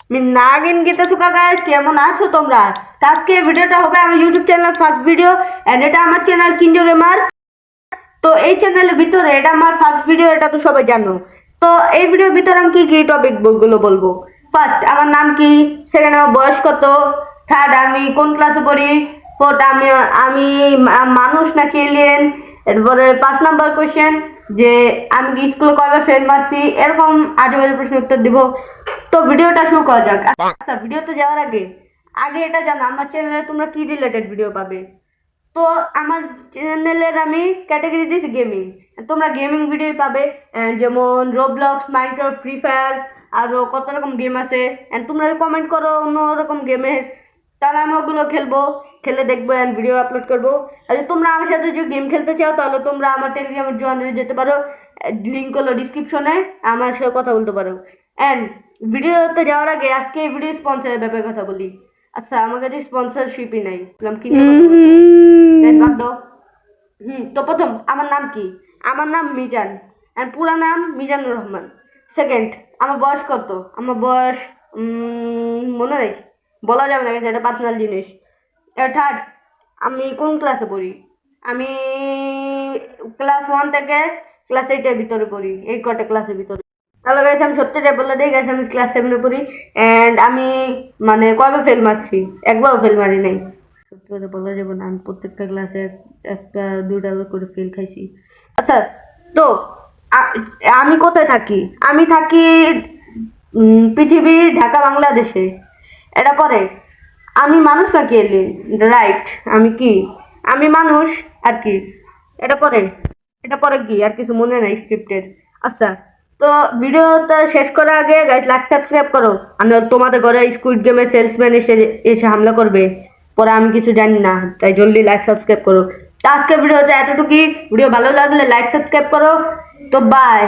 নাগিন Gita সুকা guys, কেমন আছো তোমরা? আজকে ভিডিওটা হবে আমার YouTube channel first video and এটা আমার চ্যানেল কিঞ্জো গেমার। তো এই চ্যানেলের ভিতরে এটা আমার ফার্স্ট ভিডিও, এটা তো সবাই জানো। তো এই ভিডিওর ভিতরে আমি কি কি টপিক গুলো বলবো। ফার্স্ট আমার নাম কি, সেকেন্ড আমার বয়স কত, থার্ড আমি কোন ক্লাসে পড়ি, ফোর্থ আমি আমি মানুষ নাকি এলিয়েন। এরপরে 5 নাম্বার কোয়েশ্চেন যে আমি কি স্কুলে কয়বার ফেল মারছি, এরকম আজেবাজে প্রশ্ন উত্তর দিব। তো ভিডিওটা শুরু করা যাক। আচ্ছা, ভিডিওতে যাওয়ার আগে আগে এটা জানো আমার চ্যানেলে তোমরা কি রিলেটেড ভিডিও পাবে। তো আমার চ্যানেলের আমি ক্যাটাগরি দিয়েছি গেমিং, তোমরা গেমিং ভিডিও পাবে। যেমন রোবলক্স, মাইনক্রাফট, ফ্রি ফায়ার, আরও কত রকম গেম আছে। তোমরা কমেন্ট করো অন্য রকম গেমের, তাহলে আমি ওগুলো খেলবো, খেলে দেখবো অ্যান্ড ভিডিও আপলোড করবো। আর তোমরা আমার সাথে যদি গেম খেলতে চাও তাহলে তোমরা আমার টেলিগ্রামের জয়েন হয়ে যেতে পারো, লিঙ্ক হলো ডিসক্রিপশনে, আমার সাথে কথা বলতে পারো। অ্যান্ড ভিডিওতে যাওয়ার আগে আজকে এই ভিডিও স্পন্সরের ব্যাপারে কথা বলি। আচ্ছা, আমার কাছে স্পন্সরশিপই নাই, বাদ দাও। তো প্রথম আমার নাম কি, আমার নাম মিজান অ্যান্ড পুরা নাম মিজানুর রহমান। সেকেন্ড আমার বয়স কত, আমার বয়স মনে নেই, বলা যাবে না, গেছে এটা পার্সোনাল জিনিস। থার্ড আমি কোন ক্লাসে পড়ি, আমি ক্লাস 1 থেকে ক্লাস 8-এর ভিতরে পড়ি, এই কটা ক্লাসের ভিতরে। তাহলে গেছে আমি সত্যিটা বলে দিই, গেছে আমি ক্লাস 7-এ পড়ি অ্যান্ড আমি মানে কবে ফেল মারছি, একবারও ফেল মারি নাই। সত্যি কথা বলা যাবে না, আমি প্রত্যেকটা ক্লাসে একটা দুইটা করে ফেল খাইছি। আচ্ছা, তো আমি কোথায় থাকি, আমি থাকি পৃথিবী, ঢাকা, বাংলাদেশে। এটা পরে আমি মানুষ নাকি এলিয়েন, রাইট, আমি কি, আমি মানুষ আর কি। এটা পরে এটা পরে কি আর কিছু মনে নাই স্ক্রিপ্টের। আচ্ছা, তো ভিডিওটা শেষ করার আগে গাইস লাইক সাবস্ক্রাইব করো, আমি তোমাদের ঘরে স্কুইড গেমের সেলসম্যান এসে এসে হামলা করবে, পরে আমি কিছু জানি না, তাই জলদি লাইক সাবস্ক্রাইব করো। তো আজকের ভিডিওটা এতটুকুই, ভিডিও ভালো লাগলে লাইক সাবস্ক্রাইব করো। তো বাই।